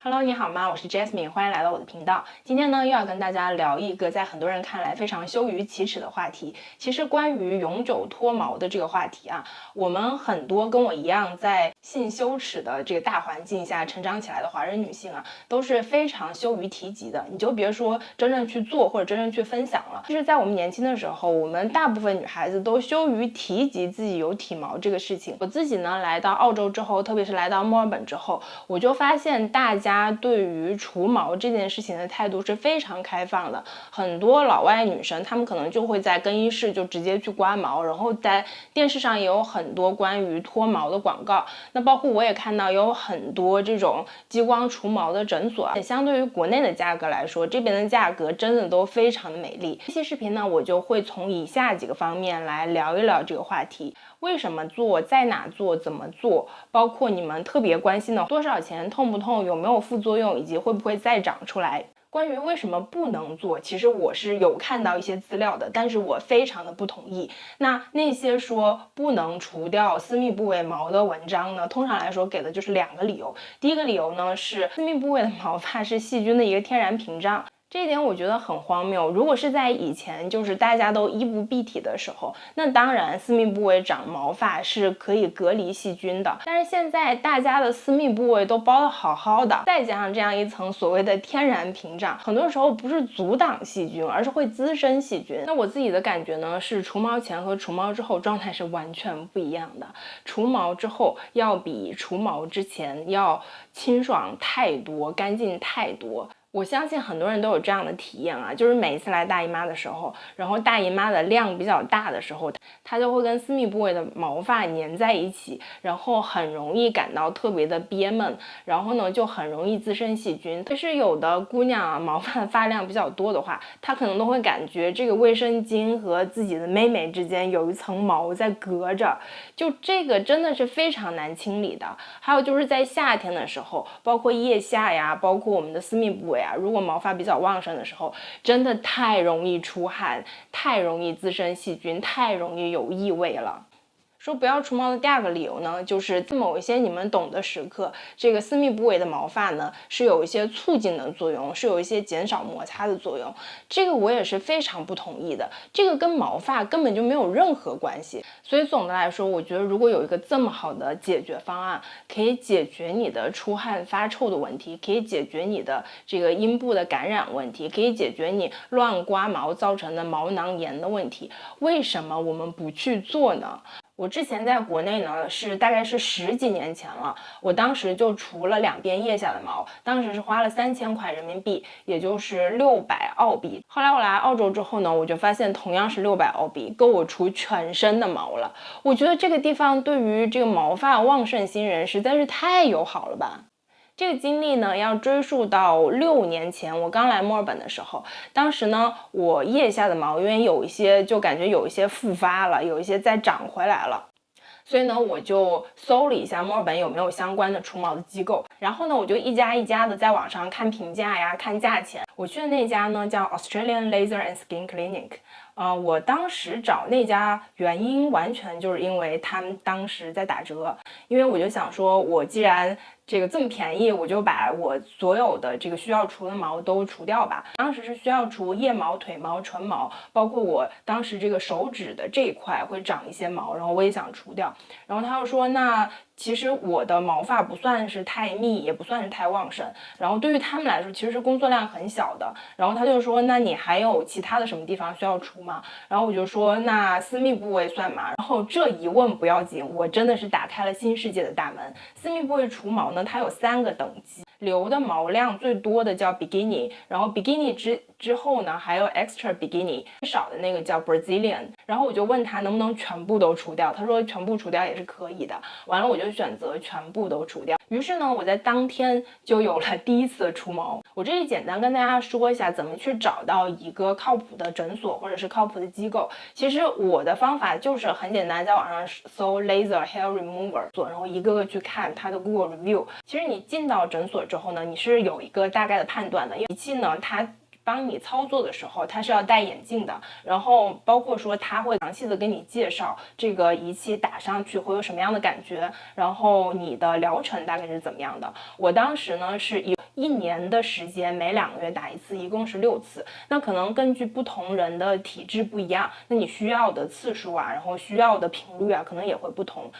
Hello， 你好吗？我是 Jasmine， 欢迎来到我的频道。今天呢，又要跟大家聊一个在很多人看来非常羞于启齿的话题。其实关于永久脱毛的这个话题啊，我们很多跟我一样在性羞耻的这个大环境下成长起来的华人女性啊，都是非常羞于提及的。你就别说真正去做或者真正去分享了。就是在我们年轻的时候，我们大部分女孩子都羞于提及自己有体毛这个事情。我自己呢，来到澳洲之后，特别是来到墨尔本之后，我就发现大家对于除毛这件事情的态度是非常开放的。很多老外女生她们可能就会在更衣室就直接去刮毛，然后在电视上也有很多关于脱毛的广告。那包括我也看到有很多这种激光除毛的诊所，相对于国内的价格来说，这边的价格真的都非常的美丽。这期视频呢，我就会从以下几个方面来聊一聊这个话题：为什么做，在哪做，怎么做，包括你们特别关心的多少钱，痛不痛，有没有副作用，以及会不会再长出来。关于为什么不能做，其实我是有看到一些资料的，但是我非常的不同意。那些说不能除掉私密部位毛的文章呢，通常来说给的就是两个理由。第一个理由呢是私密部位的毛发是细菌的一个天然屏障。这一点我觉得很荒谬。如果是在以前，就是大家都衣不蔽体的时候，那当然私密部位长毛发是可以隔离细菌的。但是现在大家的私密部位都包得好好的，再加上这样一层所谓的天然屏障，很多时候不是阻挡细菌，而是会滋生细菌。那我自己的感觉呢，是除毛前和除毛之后状态是完全不一样的。除毛之后要比除毛之前要清爽太多，干净太多。我相信很多人都有这样的体验啊，就是每一次来大姨妈的时候，然后大姨妈的量比较大的时候，它就会跟私密部位的毛发粘在一起，然后很容易感到特别的憋闷，然后呢就很容易滋生细菌。其实有的姑娘啊，毛发发量比较多的话，她可能都会感觉这个卫生巾和自己的妹妹之间有一层毛在隔着，就这个真的是非常难清理的。还有就是在夏天的时候，包括腋下呀，包括我们的私密部位啊，如果毛发比较旺盛的时候，真的太容易出汗，太容易滋生细菌，太容易有异味了。说不要除毛的第二个理由呢，就是在某一些你们懂的时刻，这个私密部位的毛发呢是有一些促进的作用，是有一些减少摩擦的作用。这个我也是非常不同意的，这个跟毛发根本就没有任何关系。所以总的来说，我觉得如果有一个这么好的解决方案，可以解决你的出汗发臭的问题，可以解决你的这个阴部的感染问题，可以解决你乱刮毛造成的毛囊炎的问题，为什么我们不去做呢？我之前在国内呢，大概是10几年前了，我当时就除了2边腋下的毛，当时是花了3000块人民币，也就是600澳币。后来我来澳洲之后呢，我就发现同样是600澳币，够我除全身的毛了。我觉得这个地方对于这个毛发旺盛新人实在是太友好了吧。这个经历呢，要追溯到6年前，我刚来墨尔本的时候，当时呢，我腋下的毛因为有一些就感觉有一些复发了，有一些再长回来了。所以呢，我就搜了一下墨尔本有没有相关的除毛的机构，然后呢，我就一家一家的在网上看评价呀，看价钱。我去的那家呢叫 Australian Laser and Skin Clinic。我当时找那家原因完全就是因为他们当时在打折，因为我就想说，我既然这个这么便宜，我就把我所有的这个需要除的毛都除掉吧。当时是需要除腋毛、腿毛、唇毛，包括我当时这个手指的这一块会长一些毛，然后我也想除掉。然后他又说，那其实我的毛发不算是太密，也不算是太旺盛，然后对于他们来说其实是工作量很小的。然后他就说，那你还有其他的什么地方需要除吗？然后我就说，那私密部位算吗？然后这一问不要紧，我真的是打开了新世界的大门。私密部位除毛呢，它有3个等级，留的毛量最多的叫 Bikini， 然后 Bikini 之后呢还有 Extra Bikini， 最少的那个叫 Brazilian。 然后我就问他能不能全部都除掉，他说全部除掉也是可以的。完了我就选择全部都除掉。于是呢，我在当天就有了第一次除毛。我这里简单跟大家说一下怎么去找到一个靠谱的诊所或者是靠谱的机构。其实我的方法就是很简单，在网上搜 Laser Hair Remover， 然后一个个去看它的 Google Review。其实你进到诊所之后呢，你是有一个大概的判断的，因为仪器呢它帮你操作的时候，它是要戴眼镜的，然后包括说它会详细的跟你介绍这个仪器打上去会有什么样的感觉，然后你的疗程大概是怎么样的。我当时呢是1年的时间，每2个月打一次，一共是6次。那可能根据不同人的体质不一样，那你需要的次数啊，然后需要的频率啊，可能也会不同。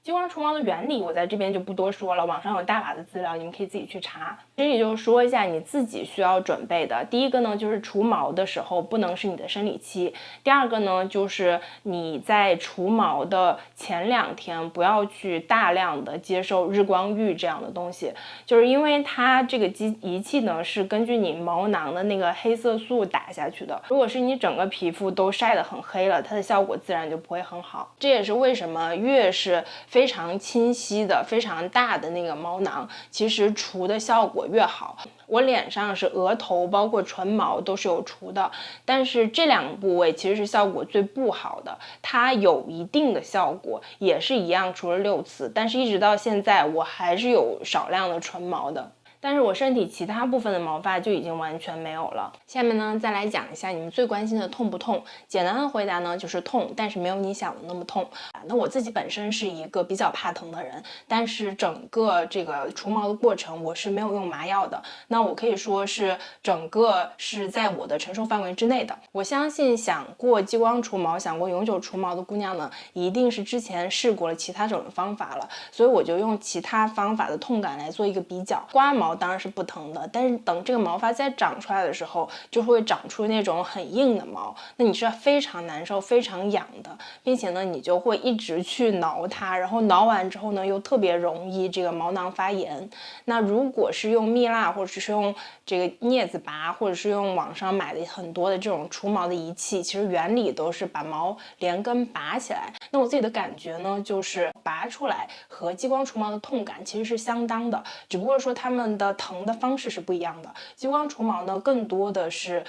激光除毛的原理我在这边就不多说了，网上有大把的资料，你们可以自己去查。这里就说一下你自己需要准备的。第一个呢，就是除毛的时候不能是你的生理期。第二个呢，就是你在除毛的前2天不要去大量的接受日光浴这样的东西，就是因为它这个仪器呢是根据你毛囊的那个黑色素打下去的。如果是你整个皮肤都晒得很黑了，它的效果自然就不会很好。这也是为什么越是非常清晰的、非常大的那个毛囊，其实除的效果越好。我脸上是额头包括唇毛都是有除的，但是这2个部位其实是效果最不好的。它有一定的效果，也是一样除了6次，但是一直到现在我还是有少量的唇毛的。但是我身体其他部分的毛发就已经完全没有了。下面呢，再来讲一下你们最关心的痛不痛。简单的回答呢，就是痛，但是没有你想的那么痛。那我自己本身是一个比较怕疼的人，但是整个这个除毛的过程我是没有用麻药的。那我可以说是整个是在我的承受范围之内的。我相信想过激光除毛、想过永久除毛的姑娘呢，一定是之前试过了其他种方法了，所以我就用其他方法的痛感来做一个比较。刮毛当然是不疼的，但是等这个毛发再长出来的时候，就会长出那种很硬的毛，那你是非常难受、非常痒的，并且呢，你就会一直去挠它，然后挠完之后呢，又特别容易这个毛囊发炎。那如果是用蜜蜡，或者是用这个镊子拔，或者是用网上买的很多的这种除毛的仪器，其实原理都是把毛连根拔起来。那我自己的感觉呢，就是拔出来和激光除毛的痛感其实是相当的，只不过说它们的疼的方式是不一样的。激光除毛呢，更多的是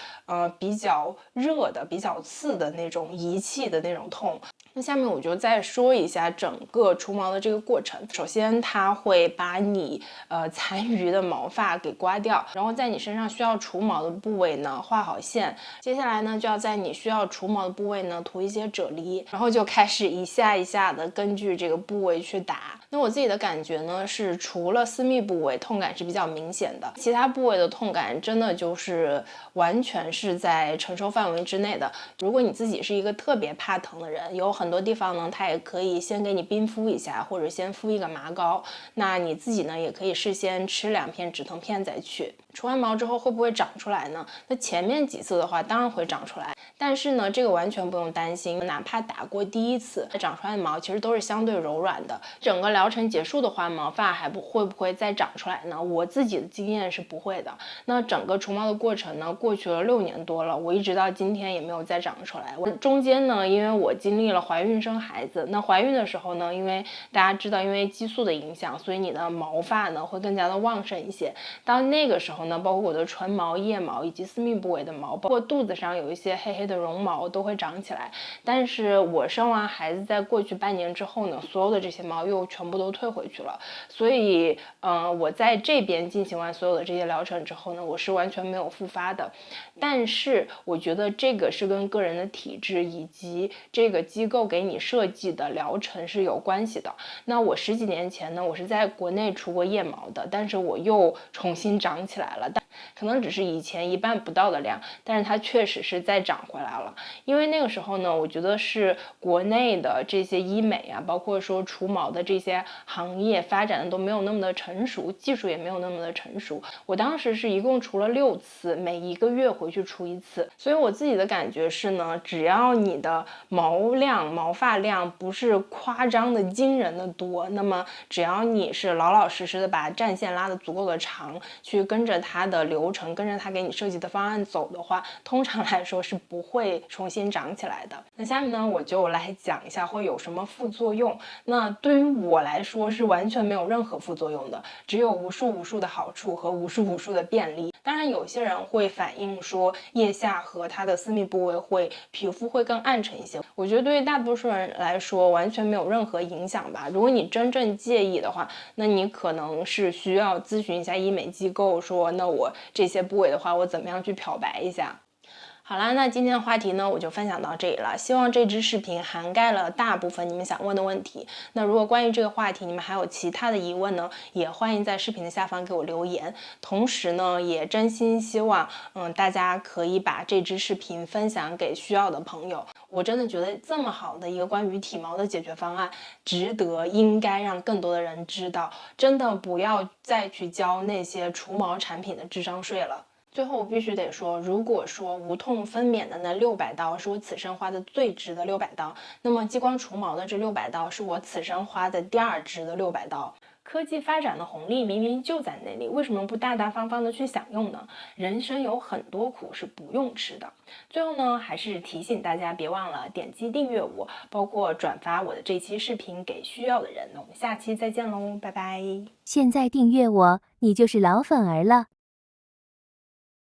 比较热的、比较刺的那种仪器的那种痛。那下面我就再说一下整个除毛的这个过程。首先，它会把你残余的毛发给刮掉，然后在你身上需要除毛的部位呢画好线。接下来呢，就要在你需要除毛的部位呢涂一些啫喱，然后就开始一下一下的根据这个部位去打。那我自己的感觉呢是，除了私密部位痛感是比较明显的，其他部位的痛感真的就是完全是在承受范围之内的。如果你自己是一个特别怕疼的人，有很多地方呢，它也可以先给你冰敷一下，或者先敷一个麻膏。那你自己呢，也可以事先吃2片止疼片再去。除完毛之后会不会长出来呢？那前面几次的话，当然会长出来。但是呢，这个完全不用担心，哪怕打过第1次，长出来的毛其实都是相对柔软的。整个疗程结束的话，毛发会不会再长出来呢？我自己的经验是不会的。那整个除毛的过程呢，过去了6年多了，我一直到今天也没有再长出来。我中间呢，因为我经历了怀孕生孩子，那怀孕的时候呢，因为大家知道，因为激素的影响，所以你的毛发呢会更加的旺盛一些。到那个时候呢，包括我的唇毛、腋毛以及私密部位的毛，包括肚子上有一些黑黑的绒毛都会长起来。但是我生完孩子在过去半年之后呢，所有的这些毛又全部都退回去了。所以我在这边进行完所有的这些疗程之后呢，我是完全没有复发的。但是我觉得这个是跟个人的体质以及这个机构给你设计的疗程是有关系的。那我10几年前呢，我是在国内除过腋毛的，但是我又重新长起来了，但可能只是以前1半不到的量，但是它确实是再长回来了。因为那个时候呢，我觉得是国内的这些医美啊，包括说除毛的这些行业发展的都没有那么的成熟，技术也没有那么的成熟。我当时是一共除了6次，每1个月回去除1次。所以我自己的感觉是呢，只要你的毛发量不是夸张的惊人的多，那么只要你是老老实实的把战线拉得足够的长，去跟着它的流程，跟着它给你设计的方案走的话，通常来说是不会重新长起来的。那下面呢，我就来讲一下会有什么副作用。那对于我来说是完全没有任何副作用的，只有无数的好处和无数的便利。当然有些人会反映说腋下和它的私密部位皮肤会更暗沉一些，我觉得对于大多数人来说完全没有任何影响吧。如果你真正介意的话，那你可能是需要咨询一下医美机构，说那我这些部位的话，我怎么样去漂白一下。好啦，那今天的话题呢，我就分享到这里了。希望这支视频涵盖了大部分你们想问的问题。那如果关于这个话题你们还有其他的疑问呢，也欢迎在视频的下方给我留言。同时呢，也真心希望大家可以把这支视频分享给需要的朋友。我真的觉得这么好的一个关于体毛的解决方案，值得应该让更多的人知道。真的不要再去交那些除毛产品的智商税了。最后我必须得说，如果说无痛分娩的那600刀是我此生花的最值的600刀，那么激光除毛的这600刀是我此生花的第2值的600刀。科技发展的红利明明就在那里，为什么不大大方方的去享用呢？人生有很多苦是不用吃的。最后呢，还是提醒大家别忘了点击订阅我，包括转发我的这期视频给需要的人。那我们下期再见喽，拜拜。现在订阅我，你就是老粉儿了。